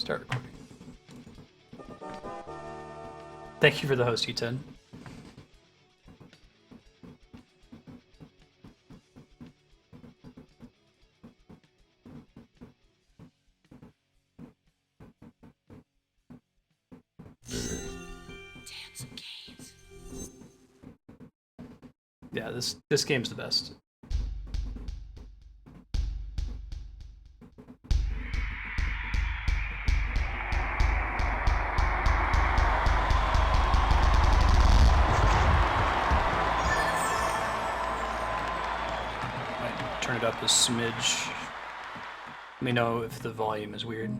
Start recording. Thank you for the host, U10. Yeah, this game's the best. Turn it up a smidge. Let me know if the volume is weird.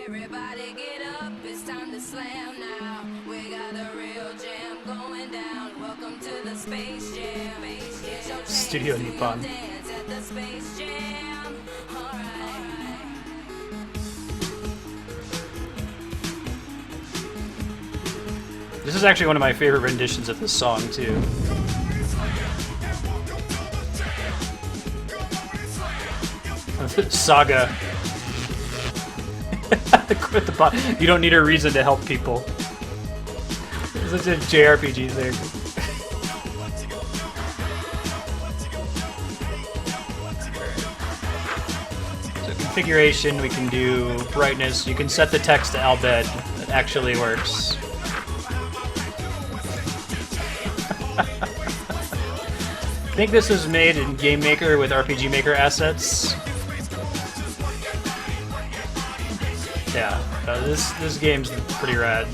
Everybody get up, it's time to slam now. We got a real jam going down. Welcome to the Space Jam. Studio Nippon. Dance at the Space Jam. All right. This is actually one of my favorite renditions of this song, too. Saga. Quit the bot. You don't need a reason to help people. It's such a JRPG thing. So configuration, we can do brightness. You can set the text to Albed. It actually works. I think this was made in Game Maker with RPG Maker assets. Yeah, this game's pretty rad.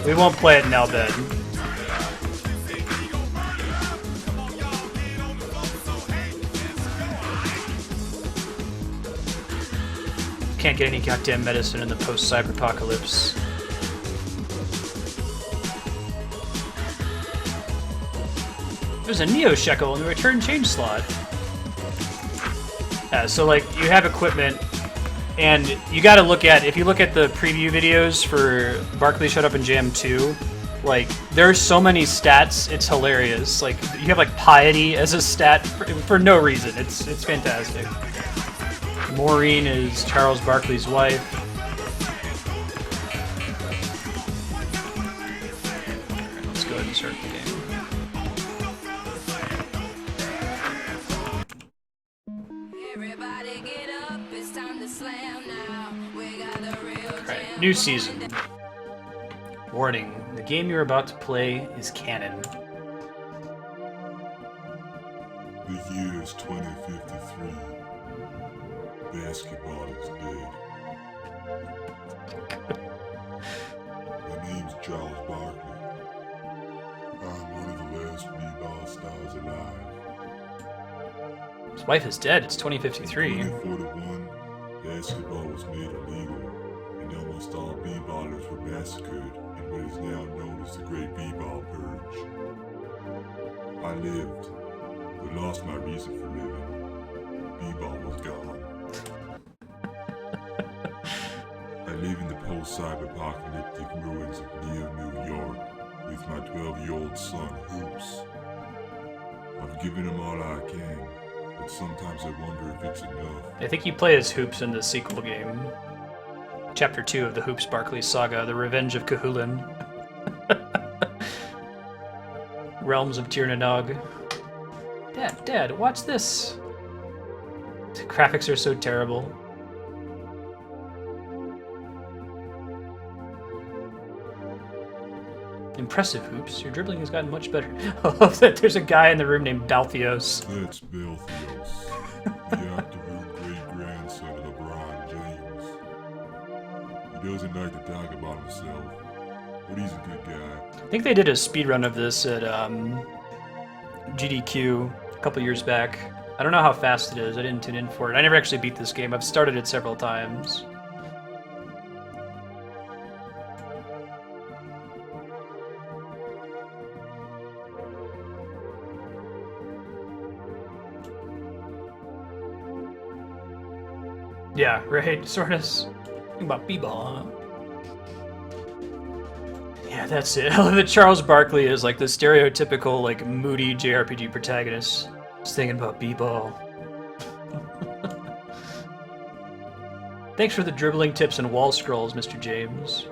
We won't play it in Albed. Can't get any goddamn medicine in the post-cyberpocalypse. There's a Neo Shekel in the return change slot. Yeah, so like you have equipment, and you got to look at, if you look at the preview videos for Barkley Shut Up and Jam 2, like there's so many stats, it's hilarious. Like you have like piety as a stat for no reason. It's fantastic. Maureen is Charles Barkley's wife. Let's go ahead and start the game. Everybody get up, it's time to slam now. We got a real jam. Alright, new season. Warning, the game you're about to play is canon. The year is 2053. Basketball is dead. My name's Charles Barkley. I'm one of the last b-ball stars alive. His wife is dead, it's 2053. 2041, basketball was made illegal, and almost all b-ballers were massacred in what is now known as the Great B-Ball Purge. I lived, but lost my reason for living. B-ball was gone. I live in the post-cyber-apocalyptic ruins of Near New York with my 12-year-old son, Hoops. I've given him all I can, but sometimes I wonder if it's enough. I think you play as Hoops in the sequel game. Chapter 2 of the Hoops Barkley saga, The Revenge of Cahulin. Realms of Tirnanog. Dad, watch this! The graphics are so terrible. Impressive, Hoops. Your dribbling has gotten much better. I love that there's a guy in the room named Balthios. That's Balthios, the afternoon great-grandson of LeBron James. He doesn't like to talk about himself, but he's a good guy. I think they did a speedrun of this at GDQ a couple years back. I don't know how fast it is. I didn't tune in for it. I never actually beat this game. I've started it several times. Yeah, right, Sortus. Think about b-ball, huh? Yeah, that's it. I love that Charles Barkley is like the stereotypical, like, moody JRPG protagonist. Just thinking about b-ball. Thanks for the dribbling tips and wall scrolls, Mr. James.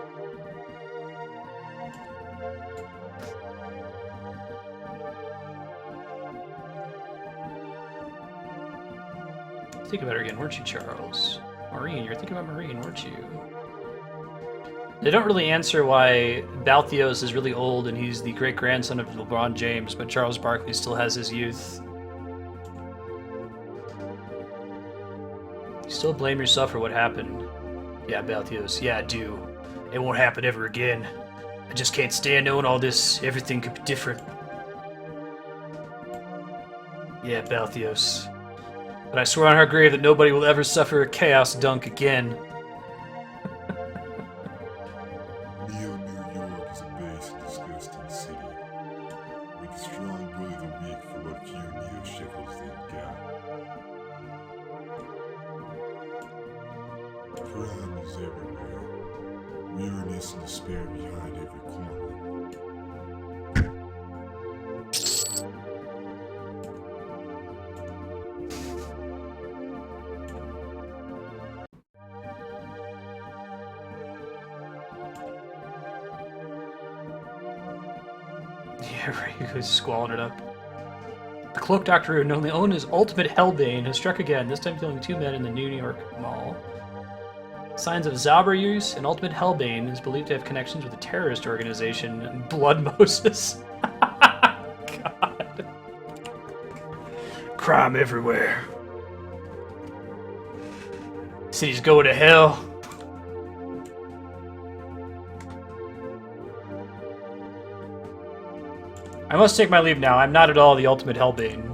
Think about her again, weren't you, Charles? Maureen, you're thinking about Maureen, weren't you? They don't really answer why Balthios is really old and he's the great-grandson of LeBron James, but Charles Barkley still has his youth. You still blame yourself for what happened. Yeah, Balthios, yeah, I do. It won't happen ever again. I just can't stand knowing all this. Everything could be different. Yeah, Balthios. But I swear on her grave that nobody will ever suffer a chaos dunk again. Neo New York is a base and disgusting city, with the strong bully the weak for what few Neo shekels they've got. Crime is everywhere, weariness and despair behind every corner. Yeah, right, he was squalling it up. The Cloak Doctor, known as Ultimate Hellbane, has struck again, this time killing 2 men in the New York Mall. Signs of Zauber use, and Ultimate Hellbane is believed to have connections with a terrorist organization, Blood Moses. God. Crime everywhere. City's going to hell. I must take my leave now. I'm not at all the ultimate Hellbane.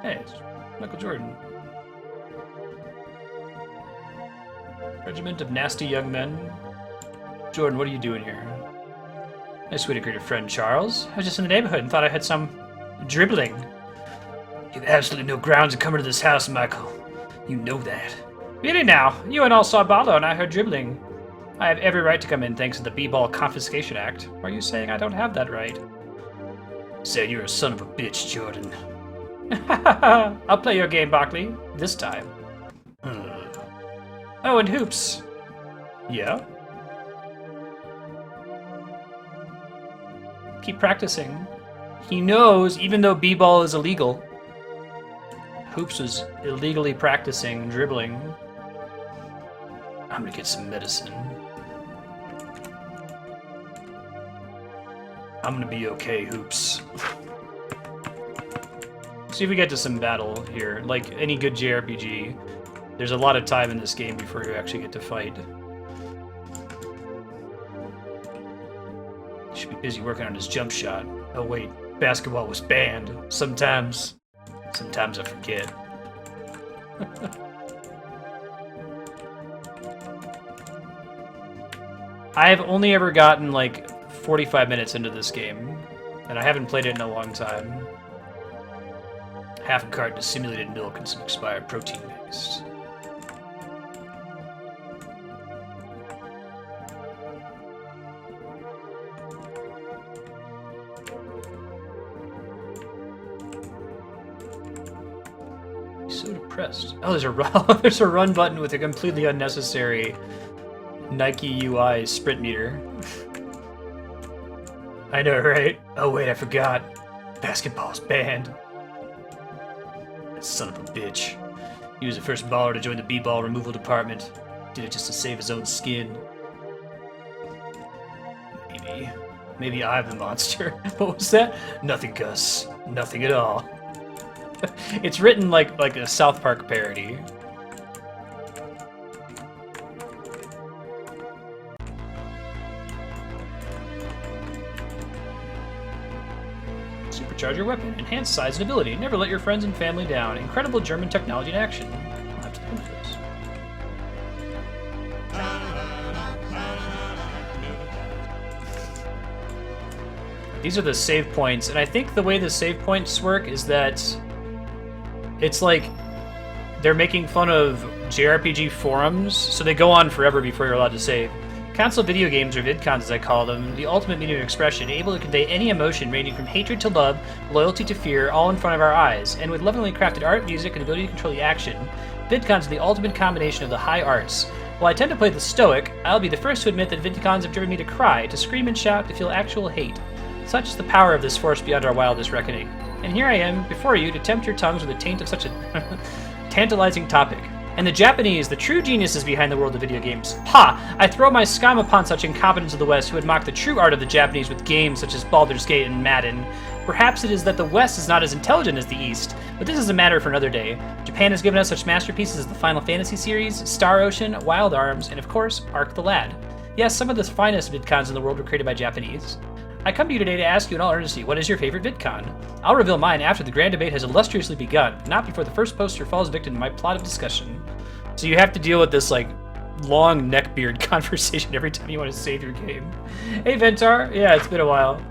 Hey, it's Michael Jordan. Regiment of nasty young men. Jordan, what are you doing here? Nice way to greet your friend, Charles. I was just in the neighborhood and thought I had some dribbling. You have absolutely no grounds to come into this house, Michael. You know that. Really now? You and all saw Barlow and I heard dribbling. I have every right to come in thanks to the B-Ball Confiscation Act. Are you saying I don't have that right? Say you're a son of a bitch, Jordan. I'll play your game, Barkley. This time. Oh, and hoops. Yeah? Keep practicing. He knows, even though B-Ball is illegal, Hoops was illegally practicing dribbling. I'm gonna get some medicine. I'm gonna be okay, Hoops. See if we get to some battle here. Like any good JRPG, there's a lot of time in this game before you actually get to fight. Should be busy working on his jump shot. Oh wait, basketball was banned. Sometimes I forget. I have only ever gotten like 45 minutes into this game, and I haven't played it in a long time. Half a carton of simulated milk and some expired protein paste. So depressed. Oh, there's a run button with a completely unnecessary Nike UI sprint meter. I know, right? Oh wait, I forgot. Basketball's banned. That son of a bitch. He was the first baller to join the B-ball removal department. Did it just to save his own skin. Maybe I'm the monster. What was that? Nothing, Gus. Nothing at all. It's written like a South Park parody. Supercharge your weapon. Enhance size and ability. Never let your friends and family down. Incredible German technology in action. I'll have to look at this. These are the save points, and I think the way the save points work is that it's like they're making fun of JRPG forums, so they go on forever before you're allowed to save. Console video games, or vidcons as I call them, the ultimate medium of expression, able to convey any emotion ranging from hatred to love, loyalty to fear, all in front of our eyes. And with lovingly crafted art, music, and ability to control the action, vidcons are the ultimate combination of the high arts. While I tend to play the stoic, I'll be the first to admit that vidcons have driven me to cry, to scream and shout, to feel actual hate. Such is the power of this force beyond our wildest reckoning. And here I am, before you, to tempt your tongues with the taint of such a tantalizing topic. And the Japanese, the true geniuses behind the world of video games. Ha! I throw my scum upon such incompetents of the West who would mock the true art of the Japanese with games such as Baldur's Gate and Madden. Perhaps it is that the West is not as intelligent as the East, but this is a matter for another day. Japan has given us such masterpieces as the Final Fantasy series, Star Ocean, Wild Arms, and of course, Ark the Lad. Yes, some of the finest vidcons in the world were created by Japanese. I come to you today to ask you in all earnesty, what is your favorite vidcon? I'll reveal mine after the grand debate has illustriously begun, not before the first poster falls victim to my plot of discussion. So you have to deal with this, like, long neckbeard conversation every time you want to save your game. Hey, Ventar. Yeah, it's been a while.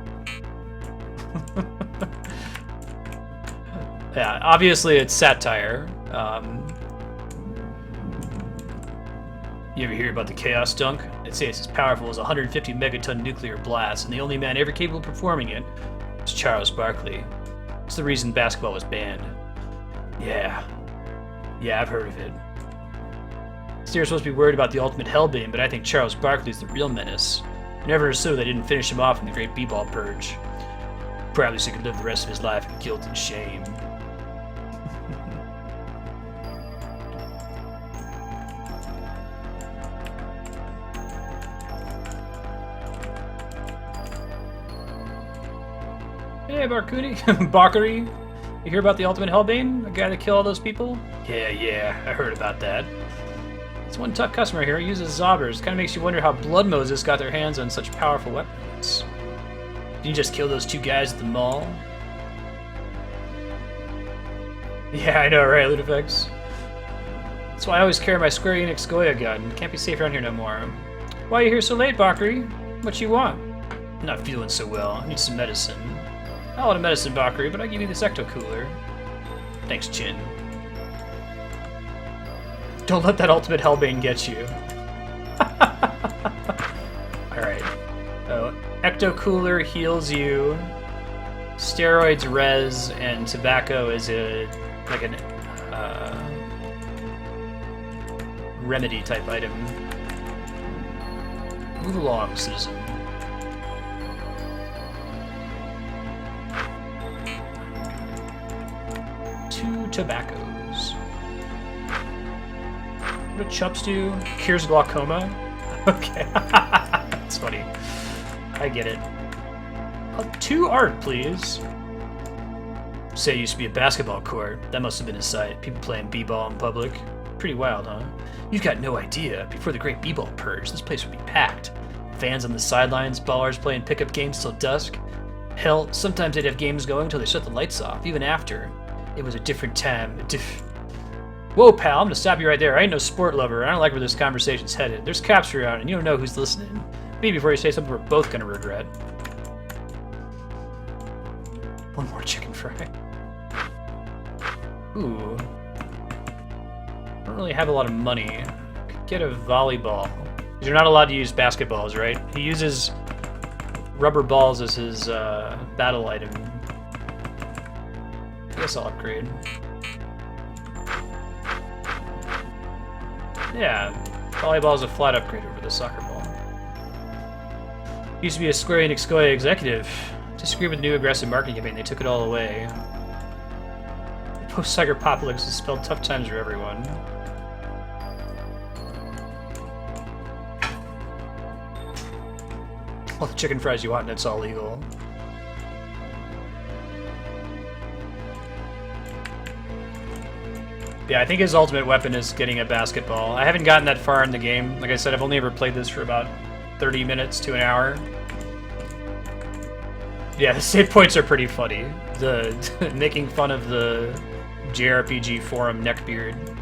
Yeah, obviously it's satire. You ever hear about the Chaos Dunk? They say it's as powerful as a 150 megaton nuclear blast, and the only man ever capable of performing it is Charles Barkley. It's the reason basketball was banned. Yeah, I've heard of it. You're supposed to be worried about the ultimate hellbane, but I think Charles Barkley's the real menace. I never understood they didn't finish him off in the Great B-Ball Purge. Probably so he could live the rest of his life in guilt and shame. Hey, Barkley. You hear about the ultimate hellbane? The guy that killed all those people? Yeah, I heard about that. It's one tough customer here. He uses zobbers. Kind of makes you wonder how Blood Moses got their hands on such powerful weapons. Did you just kill those two guys at the mall? Yeah, I know, right, Ludifex? That's why I always carry my Square Enix Goya gun. Can't be safe around here no more. Why are you here so late, Bakri? What you want? I'm not feeling so well. I need some medicine. I want a medicine, Bakri, but I'll give you this ecto cooler. Thanks, Chin. Don't let that ultimate hellbane get you. Alright. So, ecto cooler heals you. Steroids res, and tobacco is a remedy type item. Move along, citizen. Two tobaccos. What do chups do? Cures glaucoma? Okay. That's funny. I get it. 2 art, please. Say it used to be a basketball court. That must have been a sight. People playing b-ball in public. Pretty wild, huh? You've got no idea. Before the Great B-Ball Purge, this place would be packed. Fans on the sidelines, ballers playing pickup games till dusk. Hell, sometimes they'd have games going until they shut the lights off, even after. It was a different time. Whoa, pal, I'm gonna stop you right there. I ain't no sport lover. I don't like where this conversation's headed. There's cops around, and you don't know who's listening. Maybe before you say something we're both gonna regret. One more chicken fry. Ooh. I don't really have a lot of money. Could get a volleyball. You're not allowed to use basketballs, right? He uses rubber balls as his battle item. I guess I'll upgrade. Yeah, volleyball is a flat upgrade over the soccer ball. Used to be a Square Enix Goya executive. Disagreed with the new aggressive marketing campaign. They took it all away. The post-cyber apocalypse has spelled tough times for everyone. All the chicken fries you want, and it's all legal. Yeah, I think his ultimate weapon is getting a basketball. I haven't gotten that far in the game. Like I said, I've only ever played this for about 30 minutes to an hour. Yeah, the save points are pretty funny. The making fun of the JRPG forum neckbeard.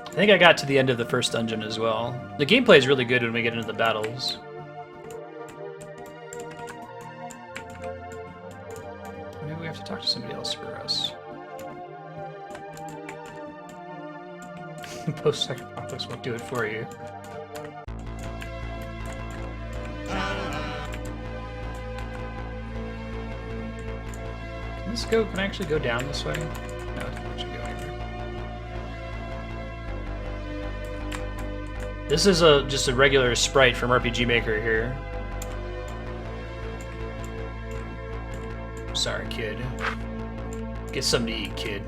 I think I got to the end of the first dungeon as well. The gameplay is really good when we get into the battles. somebody else for us. Post-apocalypse won't do it for you. Can this go? Can I actually go down this way? No, it doesn't actually go anywhere. This is just a regular sprite from RPG Maker here. Sorry, kid. Get something to eat, kid.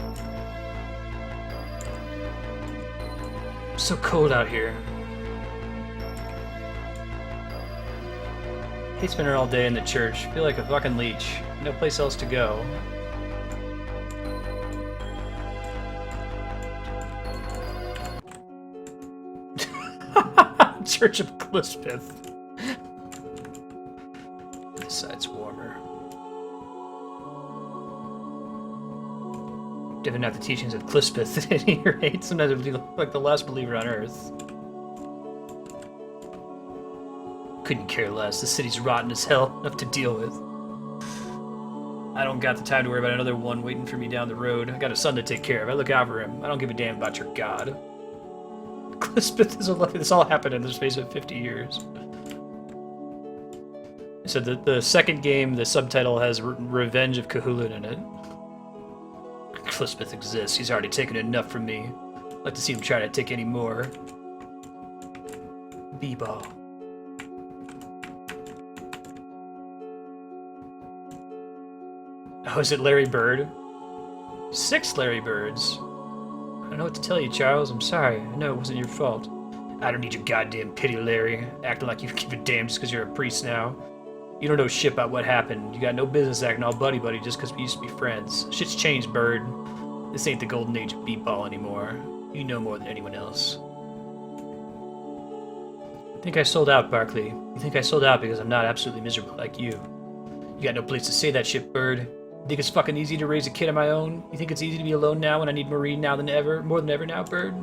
It's so cold out here. Hate spending all day in the church. Feel like a fucking leech. No place else to go. Church of Clispeth. This side's warmer. Given not the teachings of Clispeth at any rate, sometimes it would be like the last believer on Earth. Couldn't care less. The city's rotten as hell, enough to deal with. I don't got the time to worry about another one waiting for me down the road. I got a son to take care of. I look out for him. I don't give a damn about your god. Clispeth is a life. This all happened in the space of 50 years. So the second game, the subtitle has Revenge of Cahulin in it. Clispeth exists. He's already taken enough from me. I'd like to see him try to take any more. B-ball. Oh, is it Larry Bird? 6 Larry Birds. I don't know what to tell you, Charles. I'm sorry. I know it wasn't your fault. I don't need your goddamn pity, Larry. Acting like you give a damn just because you're a priest now. You don't know shit about what happened. You got no business acting all buddy-buddy just because we used to be friends. Shit's changed, Bird. This ain't the golden age of b-ball anymore. You know more than anyone else. I think I sold out, Barkley. You think I sold out because I'm not absolutely miserable like you. You got no place to say that shit, Bird. You think it's fucking easy to raise a kid on my own? You think it's easy to be alone now when I need Marie now than ever, more than ever now, Bird?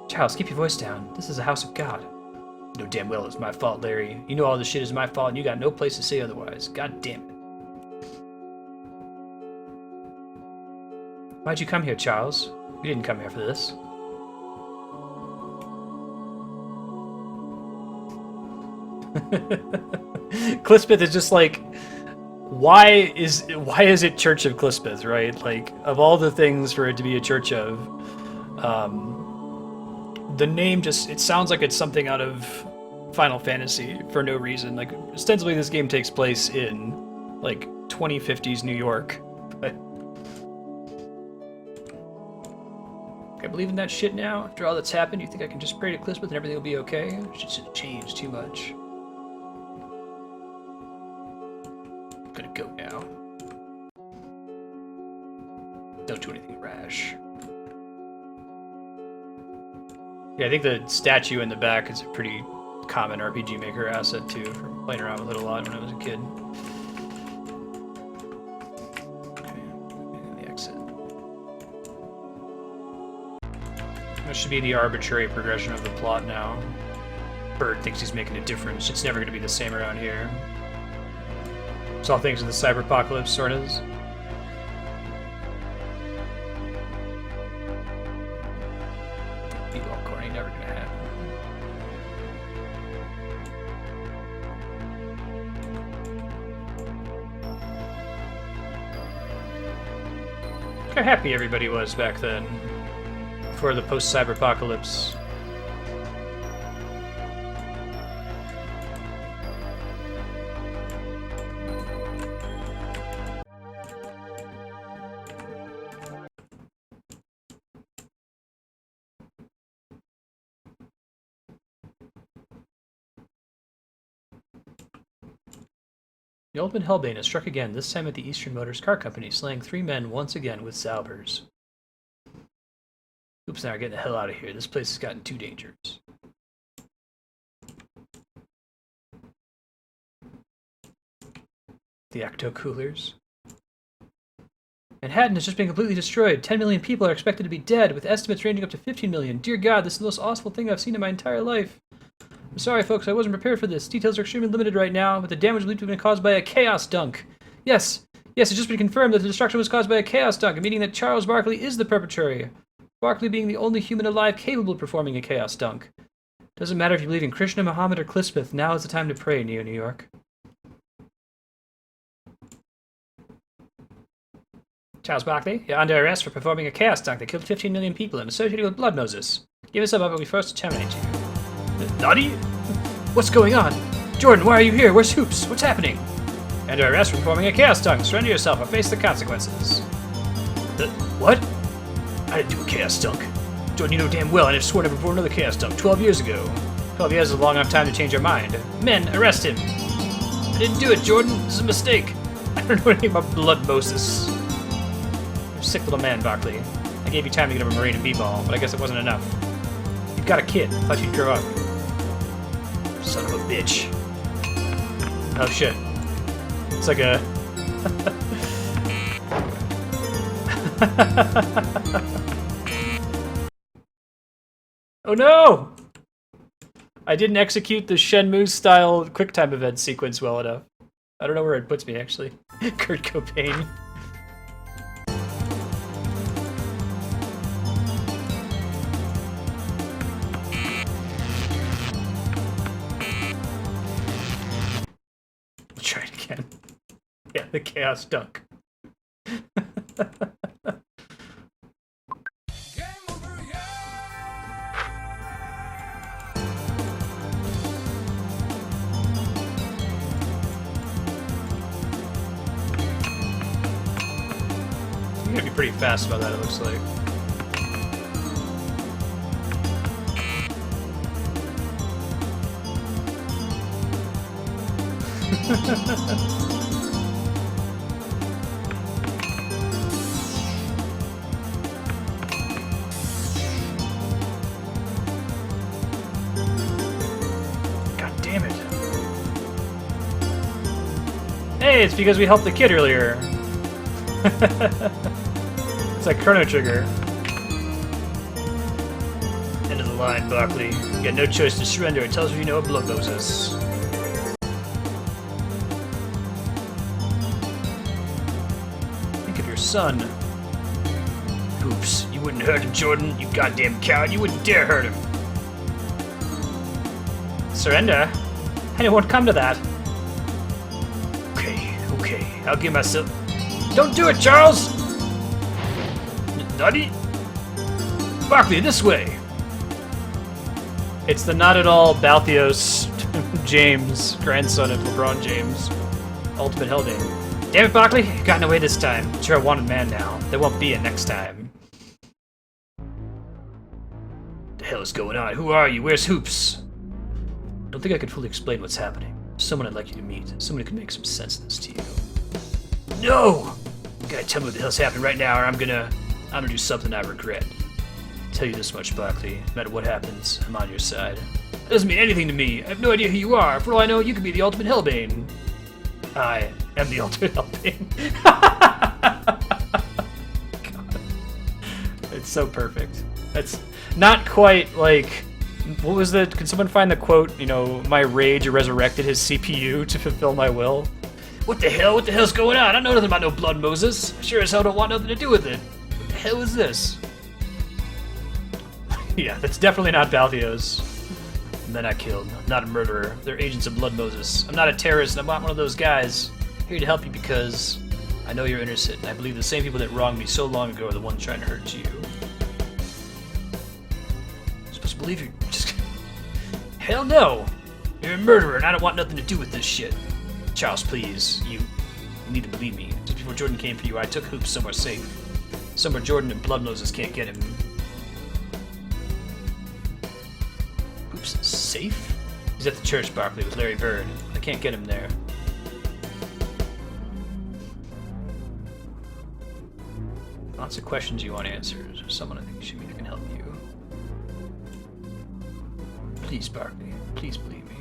Charles, keep your voice down. This is a house of God. You know damn well it's my fault, Larry. You know all this shit is my fault and you got no place to say otherwise. God damn it. Why'd you come here, Charles? We didn't come here for this. Clispeth is just like, why is it Church of Clispeth, right? Like, of all the things for it to be a church of, the name just, it sounds like it's something out of Final Fantasy for no reason. Like, ostensibly this game takes place in, like, 2050s New York. But I believe in that shit now. After all that's happened, you think I can just pray to Clispeth and everything will be okay? Shit should change too much. I'm gonna go now. Don't do anything rash. Yeah, I think the statue in the back is a pretty common RPG Maker asset too, from playing around with it a lot when I was a kid. Okay, the exit. That should be the arbitrary progression of the plot now. Bird thinks he's making a difference. It's never going to be the same around here. It's all things in the cyber-apocalypse, sort of. B-ball core ain't never going to happen. Look how happy everybody was back then. Before the post-cyber-apocalypse. The ultimate hellbane has struck again, this time at the Eastern Motors Car Company, slaying 3 men once again with salvers. Oops, now we're getting the hell out of here. This place has gotten too dangerous. The Octo Coolers. Manhattan has just been completely destroyed. 10 million people are expected to be dead, with estimates ranging up to 15 million. Dear God, this is the most awful thing I've seen in my entire life. I'm sorry, folks, I wasn't prepared for this. Details are extremely limited right now, but the damage believed to have been caused by a chaos dunk. Yes, Yes, it's just been confirmed that the destruction was caused by a chaos dunk, meaning that Charles Barkley is the perpetrator. Barkley being the only human alive capable of performing a chaos dunk. Doesn't matter if you believe in Krishna, Muhammad, or Cliff, now is the time to pray, Neo New York. Charles Barkley, you're under arrest for performing a chaos dunk that killed 15 million people and associated with Blood Moses. Give us up or we first terminate you. Naughty? What's going on? Jordan, why are you here? Where's Hoops? What's happening? Under arrest for performing a chaos dunk. Surrender yourself or face the consequences. What? I didn't do a chaos dunk. Jordan, you know damn well I never swore never before another chaos dunk 12 years ago. 12 years is a long enough time to change our mind. Men, arrest him. I didn't do it, Jordan. This is a mistake. I don't know anything about Blood Moses. You're a sick little man, Barkley. I gave you time to get over Marine and B-ball, but I guess it wasn't enough. You've got a kid. I thought you'd grow up. Son of a bitch. Oh shit. It's like a... Oh no! I didn't execute the Shenmue-style QuickTime event sequence well enough. I don't know where it puts me, actually. Kurt Cobain. We'll try it again. Yeah, the Chaos Dunk. You're gonna be pretty fast about that, it looks like. God damn it. Hey, it's because we helped the kid earlier. It's like Chrono Trigger. End of the line, Barkley. You got no choice to surrender. It tells you know what Blood Moses. Think of your son. Oops, you wouldn't hurt him, Jordan. You goddamn coward. You wouldn't dare hurt him. Surrender? And it won't come to that. Okay, I'll give myself... Don't do it, Charles! Nutty? Barkley, this way! It's the not at all Balthios James, grandson of LeBron James. Ultimate Hellbane. Damn it, Barkley! You've gotten away this time. But you're a wanted man now. There won't be a next time. What the hell is going on? Who are you? Where's Hoops? I don't think I can fully explain what's happening. Someone I'd like you to meet. Someone who can make some sense of this to you. No! You gotta tell me what the hell's happening right now, or I'm gonna do something I regret. I'll tell you this much, Barkley. No matter what happens, I'm on your side. It doesn't mean anything to me. I have no idea who you are. For all I know, you could be the ultimate Hellbane. I am the ultimate Hellbane. God. It's so perfect. That's not quite like... What was the... Can someone find the quote, you know, my rage resurrected his CPU to fulfill my will? What the hell? What the hell's going on? I know nothing about no Blood Moses. I sure as hell don't want nothing to do with it. What the hell is this? Yeah, that's definitely not Balthios. Men I killed. I'm not a murderer. They're agents of Blood Moses. I'm not a terrorist, and I'm not one of those guys. Here to help you because I know you're innocent, and I believe the same people that wronged me so long ago are the ones trying to hurt you. I'm supposed to believe you. Just... Hell no! You're a murderer, and I don't want nothing to do with this shit. Charles, please, you need to believe me. Just before Jordan came for you, I took Hoops somewhere safe. Somewhere Jordan and Blood Moses can't get him. Hoops is safe? He's at the church, Barkley, with Larry Bird. I can't get him there. Lots of questions you want answers. Or someone I think should meet who can help you. Please, Barkley, please believe me.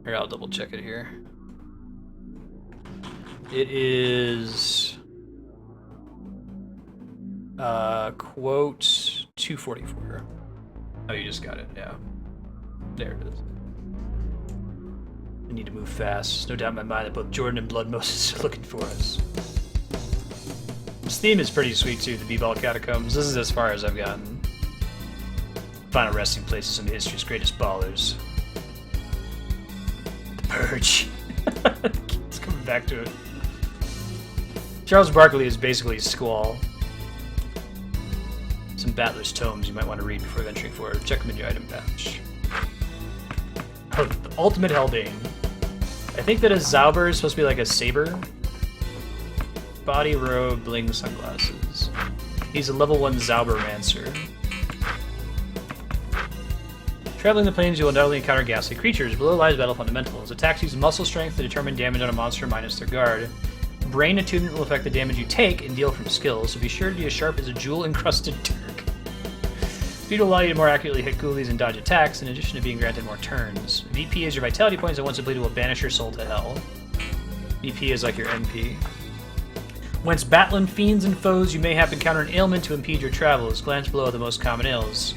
Here, I'll double check it here. It is quote 244. Oh, you just got it, yeah. There it is. We need to move fast. There's no doubt in my mind that both Jordan and Blood Moses are looking for us. This theme is pretty sweet too, the B-Ball Catacombs. This is as far as I've gotten. Final resting place of some of history's greatest ballers. The Purge. Keeps coming back to it. Charles Barkley is basically Squall. Some Battler's Tomes you might want to read before venturing forward. Check them in your item pouch. Oh, the Ultimate Hellbane. I think that a Zauber is supposed to be like a saber. Body robe, bling sunglasses. He's a level 1 Zaubermancer. Traveling the plains, you will not only encounter ghastly creatures, below lies battle fundamentals. Attacks use muscle strength to determine damage on a monster minus their guard. Brain attunement will affect the damage you take and deal from skills, so be sure to be as sharp as a jewel-encrusted Turk. Speed will allow you to more accurately hit ghoulies and dodge attacks, in addition to being granted more turns. VP is your vitality points, and once depleted will banish your soul to hell. VP is like your MP. Whence battling fiends and foes, you may have encounter an ailment to impede your travels. Glance below at the most common ails.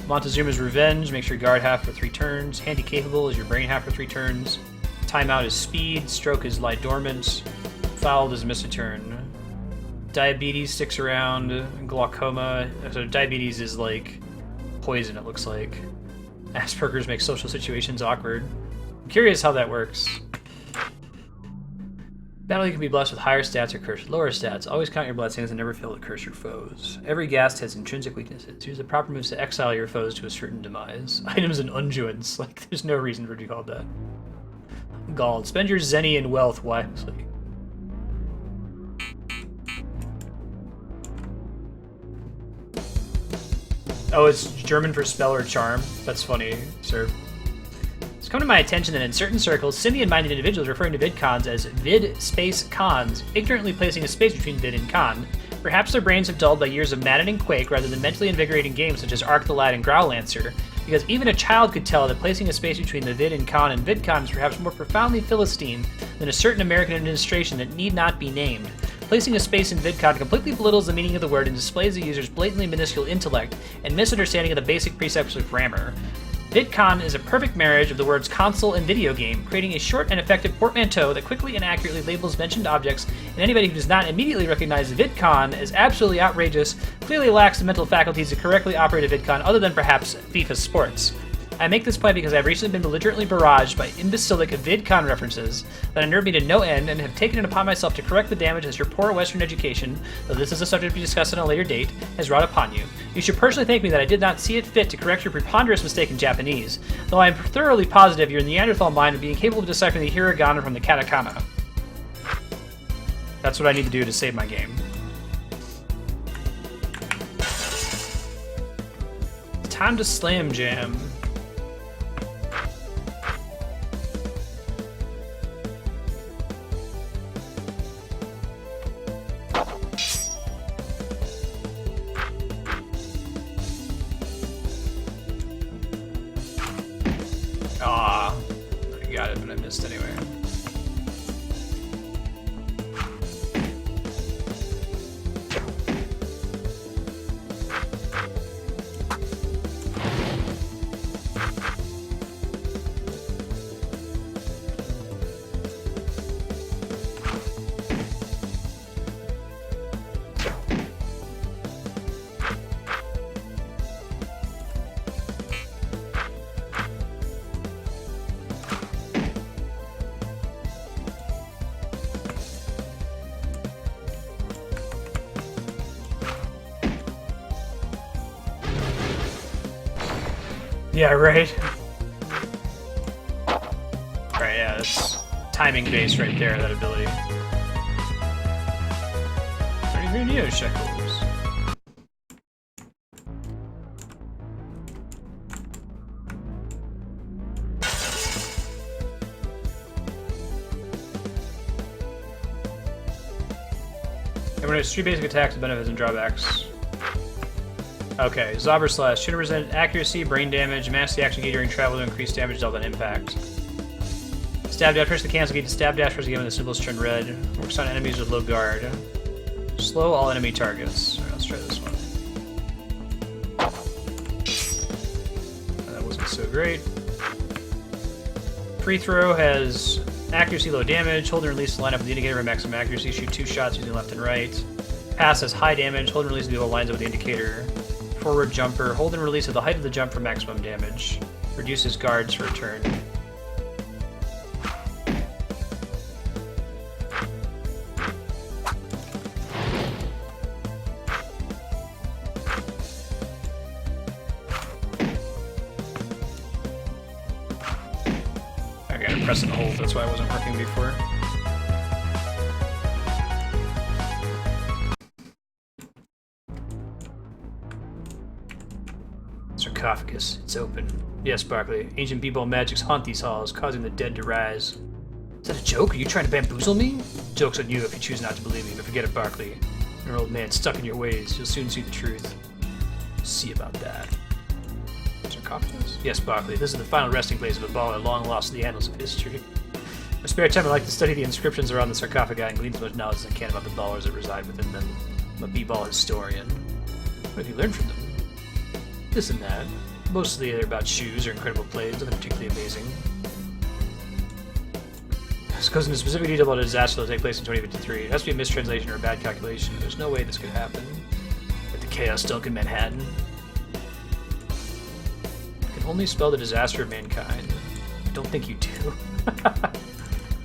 Montezuma's Revenge makes your guard half for 3 turns. Handy Capable is your brain half for 3 turns. Timeout is speed. Stroke is lie dormant. Fouled is miss a turn. Diabetes sticks around. Glaucoma. So diabetes is like poison, it looks like. Asperger's makes social situations awkward. I'm curious how that works. Battle, you can be blessed with higher stats or cursed with lower stats. Always count your blessings and never fail to curse your foes. Every ghast has intrinsic weaknesses. Use the proper moves to exile your foes to a certain demise. Items and unguents. Like, there's no reason for it to be called that. Gald. Spend your zenny and wealth wisely. Oh, it's German for spell or charm. That's funny, sir. It's come to my attention that in certain circles, simian-minded individuals referring to VidCons as vid space cons, ignorantly placing a space between vid and con. Perhaps their brains have dulled by years of Madden and Quake rather than mentally invigorating games such as Ark the Lad and Growlancer, because even a child could tell that placing a space between the vid and VidCon is perhaps more profoundly Philistine than a certain American administration that need not be named. Placing a space in VidCon completely belittles the meaning of the word and displays the user's blatantly minuscule intellect and misunderstanding of the basic precepts of grammar. VidCon is a perfect marriage of the words console and video game, creating a short and effective portmanteau that quickly and accurately labels mentioned objects, and anybody who does not immediately recognize VidCon as absolutely outrageous clearly lacks the mental faculties to correctly operate a VidCon other than perhaps FIFA Sports. I make this point because I have recently been belligerently barraged by imbecilic VidCon references that unnerve me to no end and have taken it upon myself to correct the damage that your poor Western education, though this is a subject to be discussed at a later date, has wrought upon you. You should personally thank me that I did not see it fit to correct your preponderous mistake in Japanese, though I am thoroughly positive your Neanderthal mind would be incapable of deciphering the hiragana from the katakana. That's what I need to do to save my game. Time to slam jam. Ah, I got it, but I missed anyway. Yeah, right. Right, yeah, that's timing based right there, that ability. 33 Neo shekels. And when it's 3 basic attacks, benefits and drawbacks. Okay, Zauber Slash. 200% accuracy, brain damage, mass the action key during travel to increase damage dealt on impact. Stab dash, press the cancel key to stab dash, press the game when the symbols turn red. Works on enemies with low guard. Slow all enemy targets. Alright, let's try this one. That wasn't so great. Free throw has accuracy, low damage. Hold and release the line up with the indicator for maximum accuracy. Shoot 2 shots using left and right. Pass has high damage. Hold and release the lines up with the indicator. Forward jumper. Hold and release at the height of the jump for maximum damage. Reduces guards for a turn. I gotta press and hold, that's why I wasn't working before. Sarcophagus. It's open. Yes, Barkley. Ancient b-ball magics haunt these halls, causing the dead to rise. Is that a joke? Are you trying to bamboozle me? Joke's on you if you choose not to believe me, but forget it, Barkley. You're an old man stuck in your ways. You'll soon see the truth. See about that. Sarcophagus? Yes, Barkley. This is the final resting place of a baller long lost in the annals of history. In my spare time, I like to study the inscriptions around the sarcophagi and glean as much knowledge as I can about the ballers that reside within them. I'm a b-ball historian. What have you learned from them? This and that. Mostly either about shoes or incredible plays, nothing particularly amazing. This goes into specific detail about a disaster that will take place in 2053. It has to be a mistranslation or a bad calculation. There's no way this could happen. At the Chaos Dunk in Manhattan. I can only spell the disaster of mankind. I don't think you do.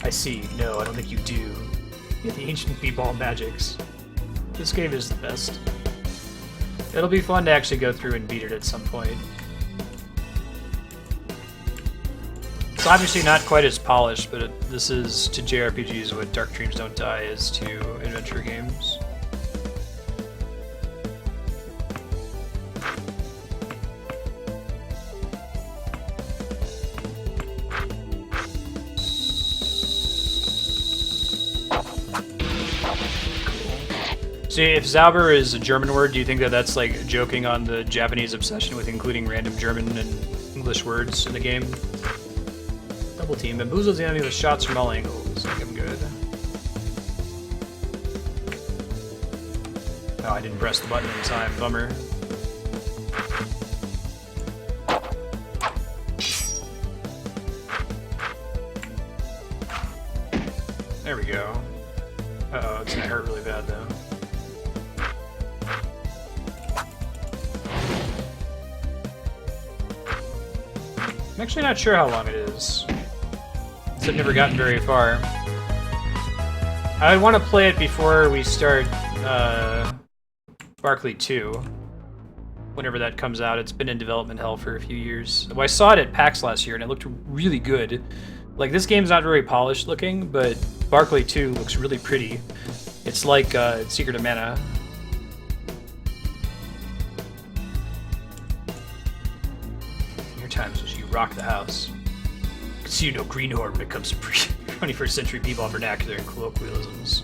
I see. No, I don't think you do. You have the ancient b-ball magics. This game is the best. It'll be fun to actually go through and beat it at some point. It's obviously not quite as polished, but this is to JRPGs what Dark Dreams Don't Die is to adventure games. So if Zauber is a German word, do you think that that's like joking on the Japanese obsession with including random German and English words in the game? Double team. Bamboozles the enemy with shots from all angles. I think I'm good. Oh, I didn't press the button in time. Bummer. There we go. Uh-oh, it's gonna hurt really bad though. I'm actually not sure how long it is. I've never gotten very far. I would want to play it before we start Barkley 2. Whenever that comes out. It's been in development hell for a few years. Well, I saw it at PAX last year and it looked really good. Like, this game's not very polished looking, but Barkley 2 looks really pretty. It's like Secret of Mana. Your times was you rock the house. I can see you know greenhorn when it comes to 21st century b-ball vernacular and colloquialisms.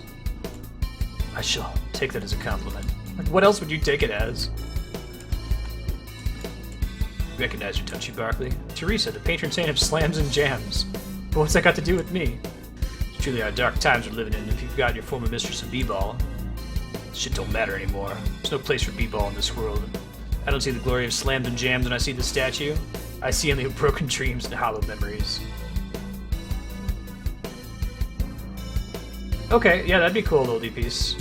I shall take that as a compliment. What else would you take it as? Recognize your touchy, Barkley. Teresa, the patron saint of slams and jams. But what's that got to do with me? It's truly our dark times we're living in. If you've got your former mistress of b-ball, shit don't matter anymore. There's no place for b-ball in this world. I don't see the glory of slams and jams when I see the statue. I see only broken dreams and hollow memories. Okay, yeah, that'd be a cool little piece.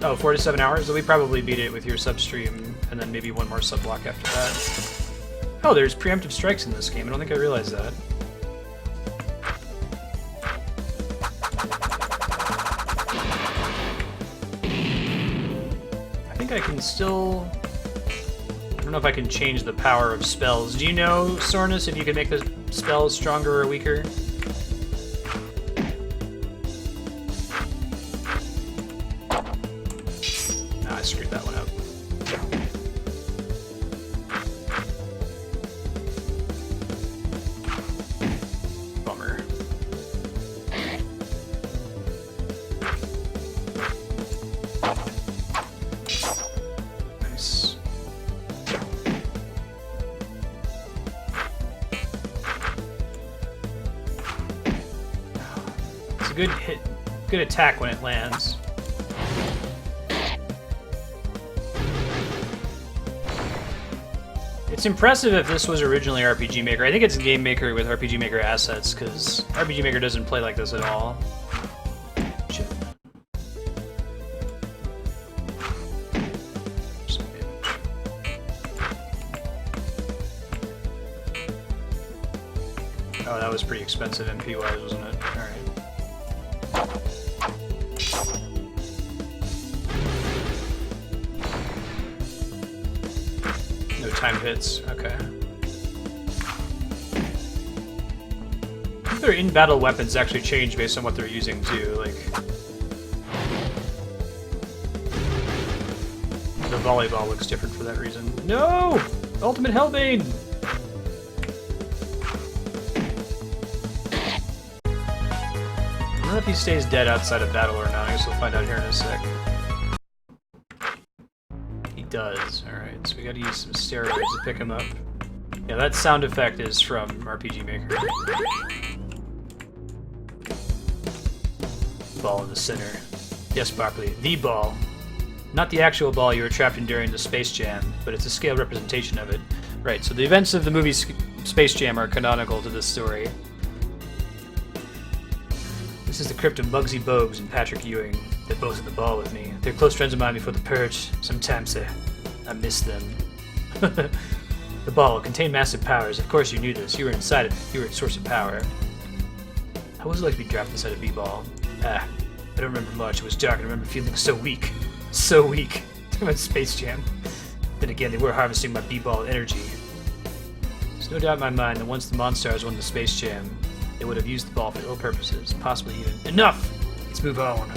Oh, 4 to 7 hours? So we probably beat it with your sub-stream, and then maybe one more sub-block after that. Oh, there's preemptive strikes in this game. I don't think I realized that. I think I can still... I don't know if I can change the power of spells. Do you know, Sornus, if you can make the spells stronger or weaker? Nah, I screwed that one up. Bummer. Nice. It's a good hit, good attack when it lands. It's impressive if this was originally RPG Maker. I think it's Game Maker with RPG Maker assets, because RPG Maker doesn't play like this at all. Shit. Oh, that was pretty expensive MP-wise, wasn't it? Alright. No time hits, okay. Their in-battle weapons actually change based on what they're using too, like... The volleyball looks different for that reason. No! Ultimate Hellbane! I don't know if he stays dead outside of battle or not, I guess we'll find out here in a sec. He does, alright, so we gotta use some steroids to pick him up. Yeah, that sound effect is from RPG Maker. Ball in the center. Yes, Barkley, the ball. Not the actual ball you were trapped in during the Space Jam, but it's a scale representation of it. Right, so the events of the movie Space Jam are canonical to this story. This is the crypt of Muggsy Bogues and Patrick Ewing. They're both in the ball with me. They're close friends of mine before the Purge. Sometimes I miss them. The ball contained massive powers. Of course you knew this. You were inside it. You were its source of power. How was it like to be trapped inside a B-ball? I don't remember much. It was dark and I remember feeling so weak. So weak. Talking about Space Jam. Then again, they were harvesting my B-ball energy. There's no doubt in my mind that once the Monstars won the Space Jam, they would have used the ball for ill purposes. Possibly even... Enough! Let's move on.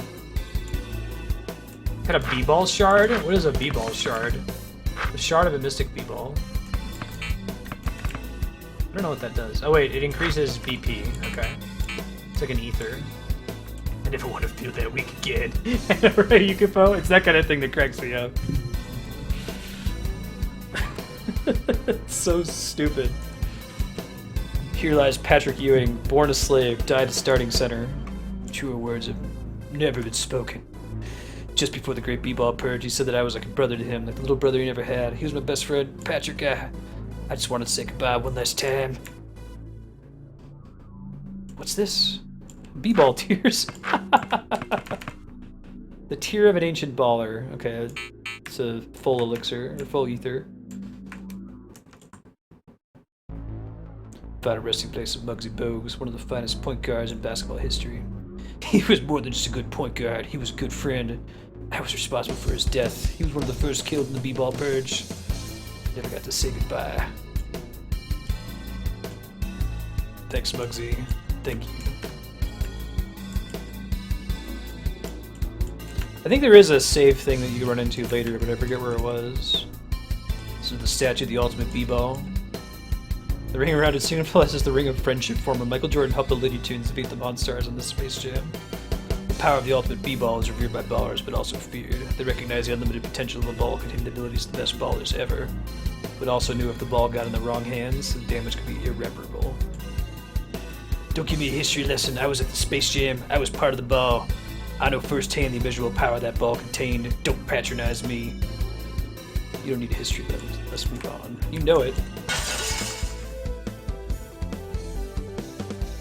Got a B-ball shard? What is a B-ball shard? The shard of a mystic B-ball. I don't know what that does. Oh wait, it increases BP. Okay. It's like an ether. I never want to feel that weak again. Right, Yukifo? It's that kind of thing that cracks me up. It's so stupid. Here lies Patrick Ewing, born a slave, died at starting center. Truer words have never been spoken. Just before the Great B-Ball Purge, he said that I was like a brother to him, like the little brother he never had. He was my best friend, Patrick. I just wanted to say goodbye one last time. What's this? B-Ball tears. The tear of an ancient baller. Okay, it's a full elixir, or full ether. Found a resting place of Muggsy Bogues, one of the finest point guards in basketball history. He was more than just a good point guard, he was a good friend. I was responsible for his death. He was one of the first killed in the B-Ball Purge. Never got to say goodbye. Thanks, Muggsy. Thank you. I think there is a save thing that you can run into later, but I forget where it was. This is the statue of the ultimate B-Ball. The ring around it symbolizes the ring of friendship formed when Michael Jordan helped the Looney Tunes beat the Monstars in the Space Jam. The power of the ultimate B-Ball is revered by ballers, but also feared. They recognize the unlimited potential of a ball containing the abilities of the best ballers ever, but also knew if the ball got in the wrong hands, the damage could be irreparable. Don't give me a history lesson. I was at the Space Jam. I was part of the ball. I know firsthand the immeasurable power that ball contained. Don't patronize me. You don't need a history lesson. Let's move on. You know it.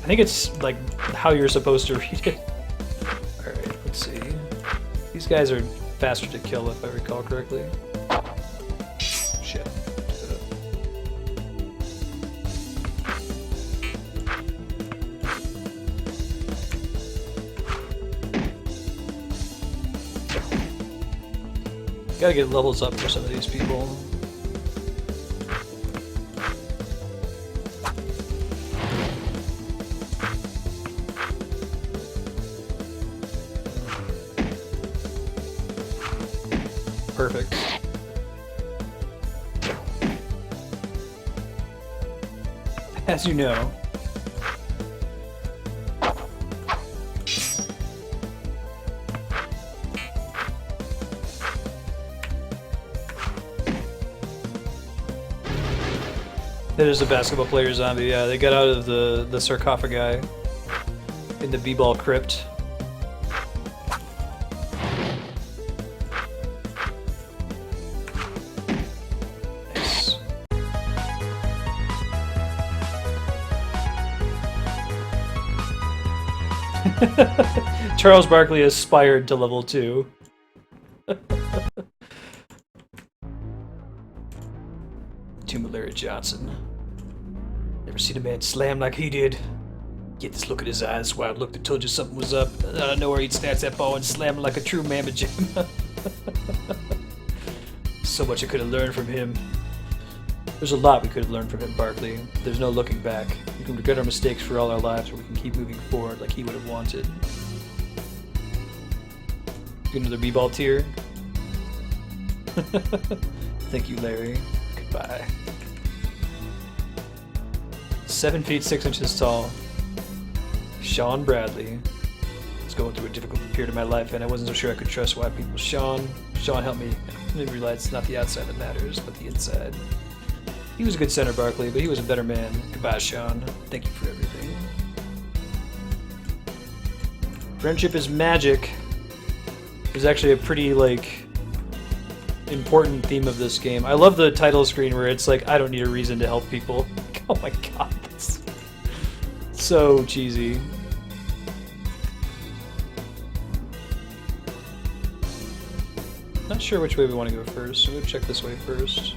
I think it's like how you're supposed to read it. Alright, let's see. These guys are faster to kill if I recall correctly. Shit. Gotta get levels up for some of these people. Perfect. As you know, there's a basketball player zombie. Yeah, they got out of the sarcophagi in the B-Ball crypt. Charles Barkley aspired to level 2. Tomb of Larry Johnson. Never seen a man slam like he did. Get this look at his eyes, wild look that told you something was up. Out of nowhere, he'd snatch that ball and slam it like a true mamma jamma. So much I could have learned from him. There's a lot we could have learned from him, Barkley. There's no looking back. We can regret our mistakes for all our lives, or we can keep moving forward like he would have wanted. Get another b-ball tier. Thank you, Larry. Goodbye. 7 feet 6 inches tall. Sean Bradley. I was going through a difficult period of my life, and I wasn't so sure I could trust why people. Sean helped me. I didn't realize it's not the outside that matters, but the inside. He was a good center, Barkley, but he was a better man. Goodbye, Sean. Thank you for everything. Friendship is magic. Is actually a pretty, like, important theme of this game. I love the title screen where it's like, I don't need a reason to help people. Oh my god, that's so cheesy. Not sure which way we want to go first, so we'll check this way first.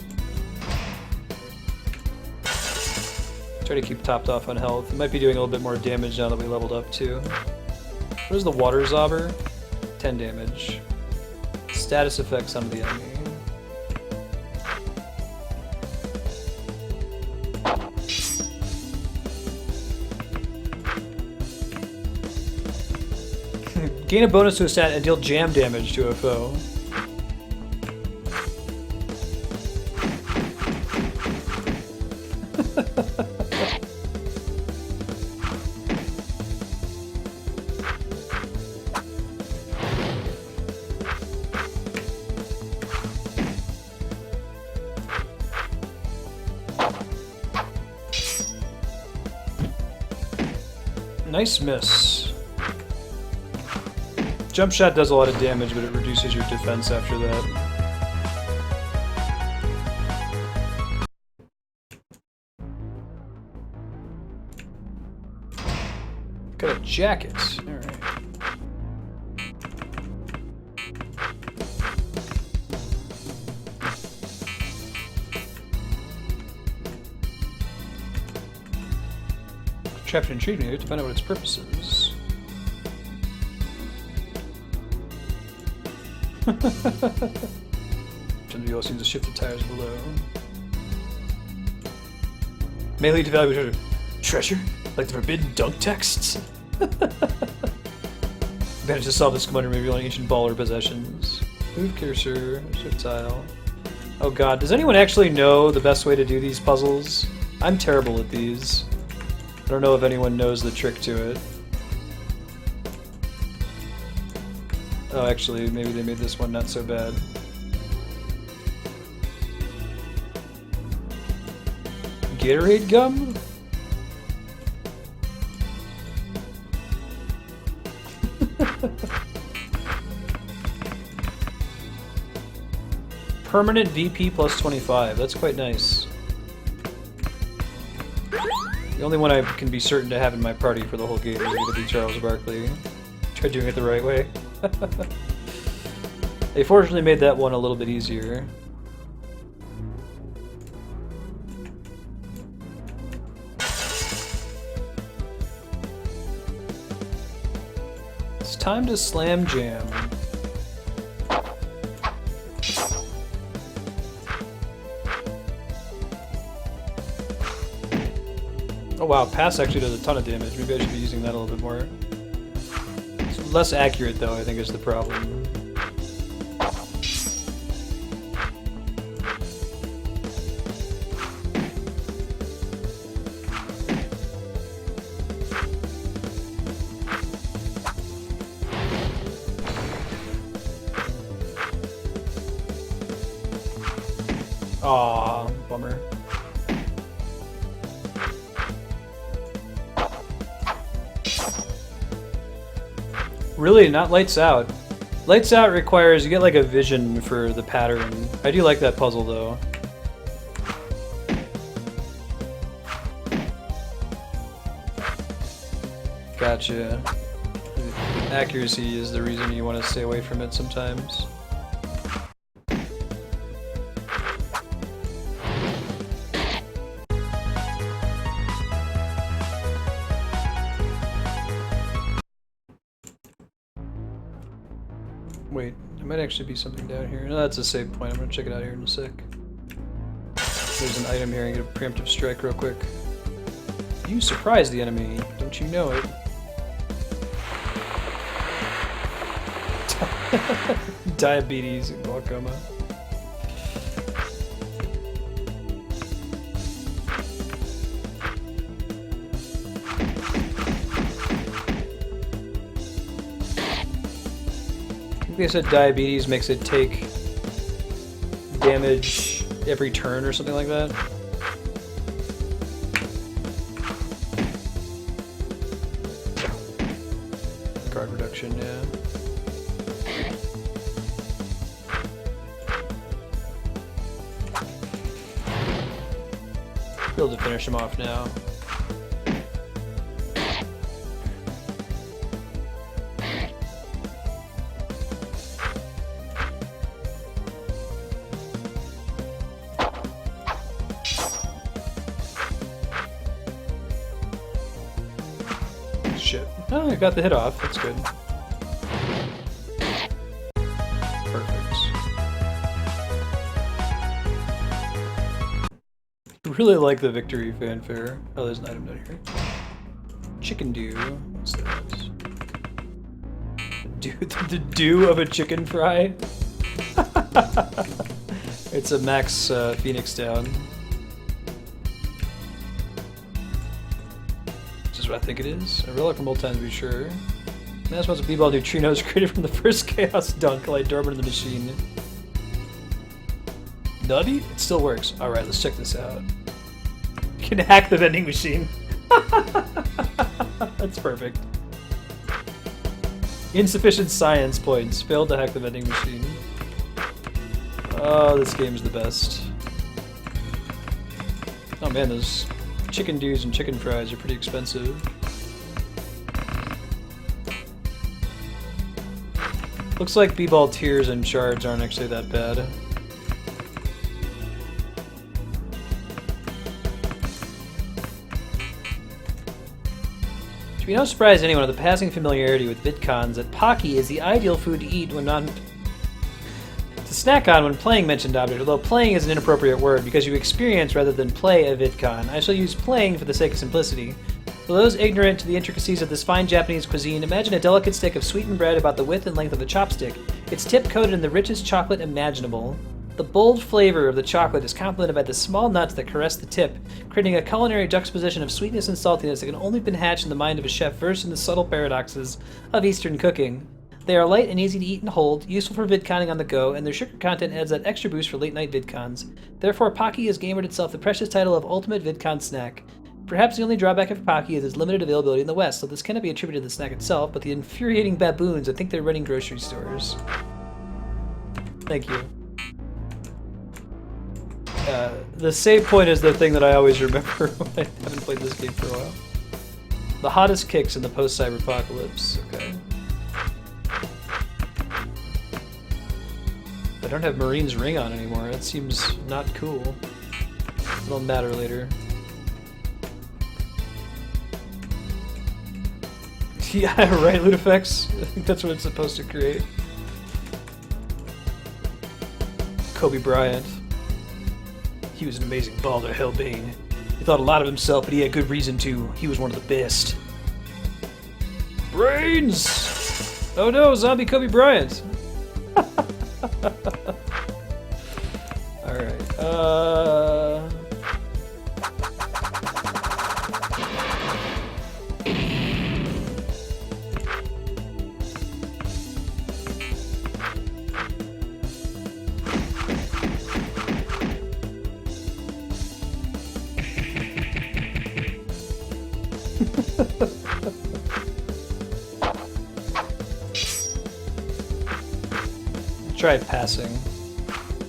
Try to keep topped off on health. It might be doing a little bit more damage now that we leveled up too. What is the water zobber? 10 damage. Status effects on the enemy. Gain a bonus to a stat and deal jam damage to a foe. Nice miss. Jump shot does a lot of damage, but it reduces your defense after that. Got a jacket. Alright. Trapped and intrigued me to find out what its purpose is. Turn seems to shift the tires below. May lead to valuable treasure? Like the forbidden dunk texts? Managed to solve this conundrum revealing ancient baller possessions. Move cursor, shift tile. Oh god, does anyone actually know the best way to do these puzzles? I'm terrible at these. I don't know if anyone knows the trick to it. Oh, actually, maybe they made this one not so bad. Gatorade gum? Permanent VP plus 25. That's quite nice. The only one I can be certain to have in my party for the whole game is going to be Charles Barkley. Try doing it the right way. They fortunately made that one a little bit easier. It's time to slam jam. Oh wow, pass actually does a ton of damage. Maybe I should be using that a little bit more. It's less accurate though, I think, is the problem. Aw, bummer. Really, not Lights Out. Lights Out requires you get like a vision for the pattern. I do like that puzzle though. Gotcha. accuracy is the reason you want to stay away from it sometimes. Wait, there might actually be something down here. No, that's a save point. I'm gonna check it out here in a sec. There's an item here and get a preemptive strike real quick. You surprise the enemy, don't you know it? Diabetes and glaucoma. I think they said diabetes makes it take damage every turn or something like that. Card reduction, yeah. Be able to finish him off now. Shit. Oh, I got the hit off. That's good. Perfect. Really like the victory fanfare. Oh, there's an item down here. Chicken dew. What's that? The dew of a chicken fry? It's a max Phoenix down. Which is what I think it is. A relic from old times to be sure. That's what's a b-ball neutrinos created from the first chaos dunk like dormant in the machine. Nutty? It still works. Alright, let's check this out. You can hack the vending machine. That's perfect. Insufficient science points. Failed to hack the vending machine. Oh, this game's the best. Oh man, those chicken dews and chicken fries are pretty expensive. Looks like b-ball tiers and shards aren't actually that bad. To be no surprise to anyone of the passing familiarity with VidCons that Pocky is the ideal food to eat when not to snack on when playing mentioned object, although playing is an inappropriate word because you experience rather than play a VidCon. I shall use playing for the sake of simplicity. For those ignorant to the intricacies of this fine Japanese cuisine, imagine a delicate stick of sweetened bread about the width and length of a chopstick, its tip coated in the richest chocolate imaginable. The bold flavor of the chocolate is complemented by the small nuts that caress the tip, creating a culinary juxtaposition of sweetness and saltiness that can only be hatched in the mind of a chef versed in the subtle paradoxes of Eastern cooking. They are light and easy to eat and hold, useful for vidconning on the go, and their sugar content adds that extra boost for late-night vidcons. Therefore, Pocky has gamered itself the precious title of Ultimate VidCon Snack. Perhaps the only drawback of Pocky is its limited availability in the West, so this cannot be attributed to the snack itself, but the infuriating baboons that think they're running grocery stores. Thank you. The save point is the thing that I always remember when I haven't played this game for a while. The hottest kicks in the post-cyberpocalypse. Okay. I don't have Marine's ring on anymore. That seems not cool. It'll matter later. Yeah, right, loot effects. I think that's what it's supposed to create. Kobe Bryant. He was an amazing baller, Hellbane. He thought a lot of himself, but he had good reason to. He was one of the best. Brains! Oh no, zombie Kobe Bryant! Alright, try passing.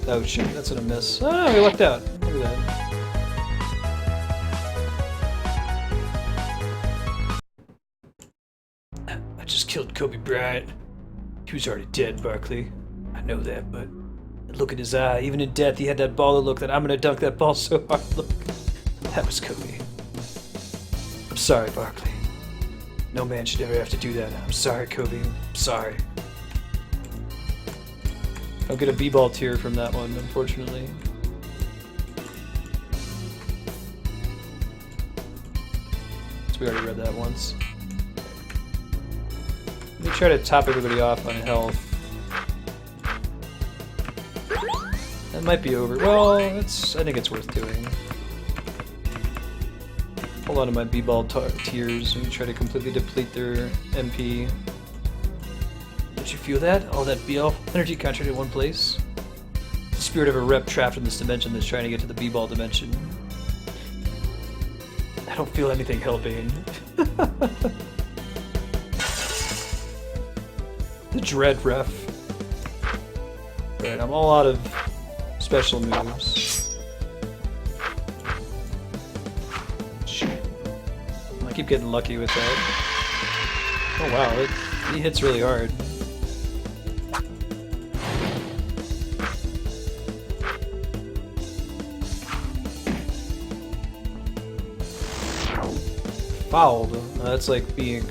Oh shit, that's gonna miss. Oh, we lucked out. Look at that. I just killed Kobe Bryant. He was already dead, Barkley. I know that, but look at his eye. Even in death, he had that baller look that I'm gonna dunk that ball so hard. Look, that was Kobe. I'm sorry, Barkley. No man should ever have to do that. I'm sorry, Kobe. I'm sorry. I'll get a b-ball tier from that one, unfortunately. So we already read that once. Let me try to top everybody off on health. That might be over. Well, I think it's worth doing. Hold on to my b-ball tiers and try to completely deplete their MP. Did you feel that? All that BL energy concentrated in one place? The spirit of a rep trapped in this dimension that's trying to get to the b-ball dimension. I don't feel anything helping. The dread ref. Right, I'm all out of special moves. Shit. I keep getting lucky with that. Oh wow, he hits really hard. Fouled. That's like being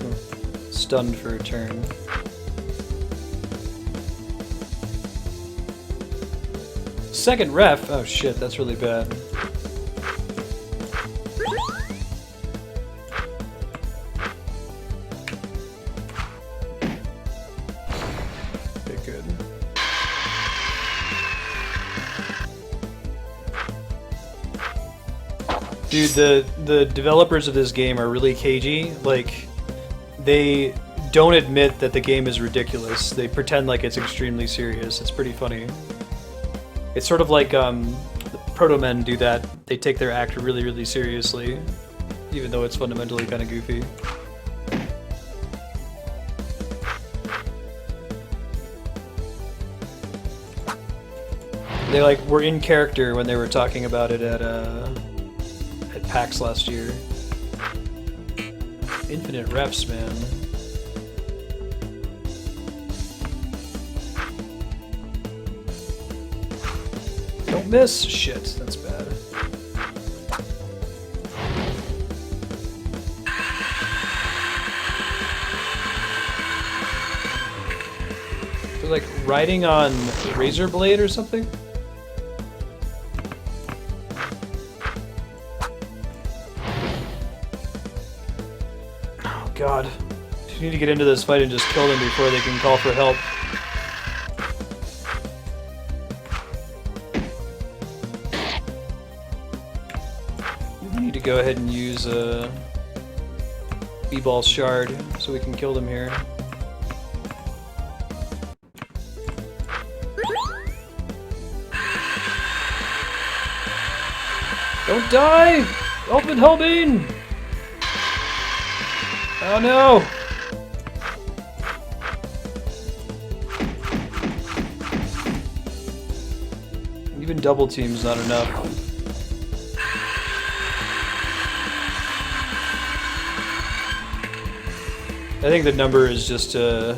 stunned for a turn. Second ref? Oh shit, that's really bad. Okay, good. Dude, the developers of this game are really cagey. Like, they don't admit that the game is ridiculous. They pretend like it's extremely serious. It's pretty funny. It's sort of like Proto-Men do that. They take their act really, really seriously, even though it's fundamentally kind of goofy. They like were in character when they were talking about it at PAX last year. Infinite refs, man. Don't miss! Shit, that's bad. They're like riding on razor blade or something? Oh god. You need to get into this fight and just kill them before they can call for help. Go ahead and use a B-ball shard so we can kill them here. Don't die! Ultimate Hellbeam! Oh no! Even double team's not enough. I think the number is just to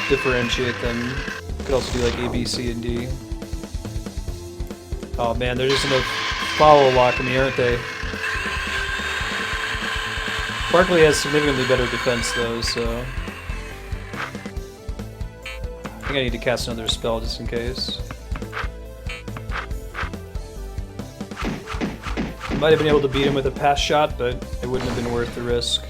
differentiate them. You could also do like A, B, C, and D. Oh man, there isn't a follow lock me, aren't they? Barkley has significantly better defense though, so I think I need to cast another spell just in case. I might have been able to beat him with a pass shot, but it wouldn't have been worth the risk.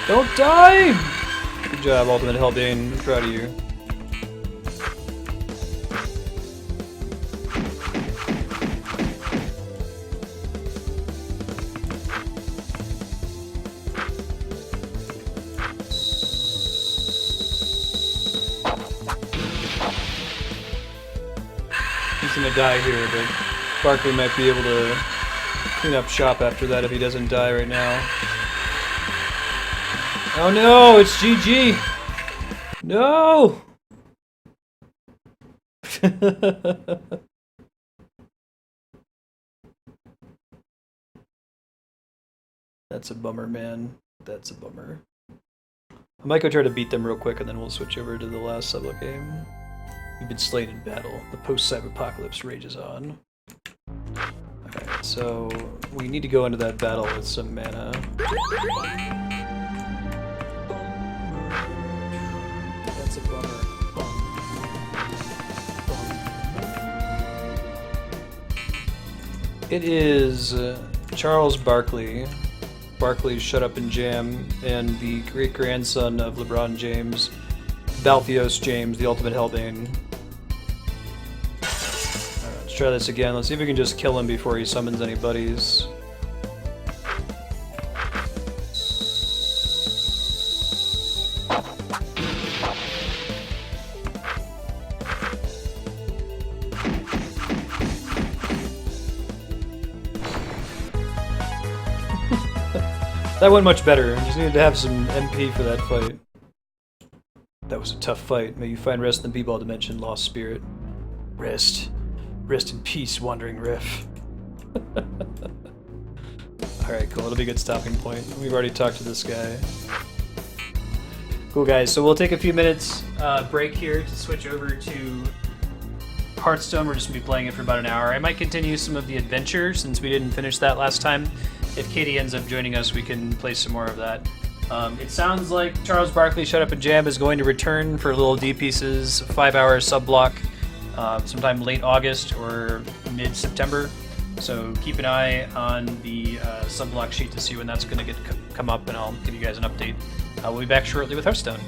Don't die! Good job, Ultimate Hellbane. I'm proud of you. gonna die here, but Barkley might be able to clean up shop after that if he doesn't die right now. Oh no, it's GG! No! That's a bummer, man. That's a bummer. I might go try to beat them real quick and then we'll switch over to the last sub-luck game. You've been slain in battle. The post-cyberpocalypse rages on. Alright, so we need to go into that battle with some mana. That's a bummer. It is Charles Barkley. Barkley's Shut Up and Jam, and the great-grandson of LeBron James, Balthios James, the Ultimate Hellbane. Alright, let's try this again. Let's see if we can just kill him before he summons any buddies. That went much better. I just needed to have some MP for that fight. That was a tough fight. May you find rest in the B-Ball dimension, lost spirit. Rest. Rest in peace, wandering riff. Alright, cool. It'll be a good stopping point. We've already talked to this guy. Cool, guys. So we'll take a few minutes break here to switch over to Hearthstone. We're just going to be playing it for about an hour. I might continue some of the adventure since we didn't finish that last time. If Katie ends up joining us, we can play some more of that. It sounds like Charles Barkley Shut Up and Jam is going to return for little D-Pieces, 5-hour sub-block, sometime late August or mid-September. So keep an eye on the sub-block sheet to see when that's going to come up, and I'll give you guys an update. We'll be back shortly with Hearthstone.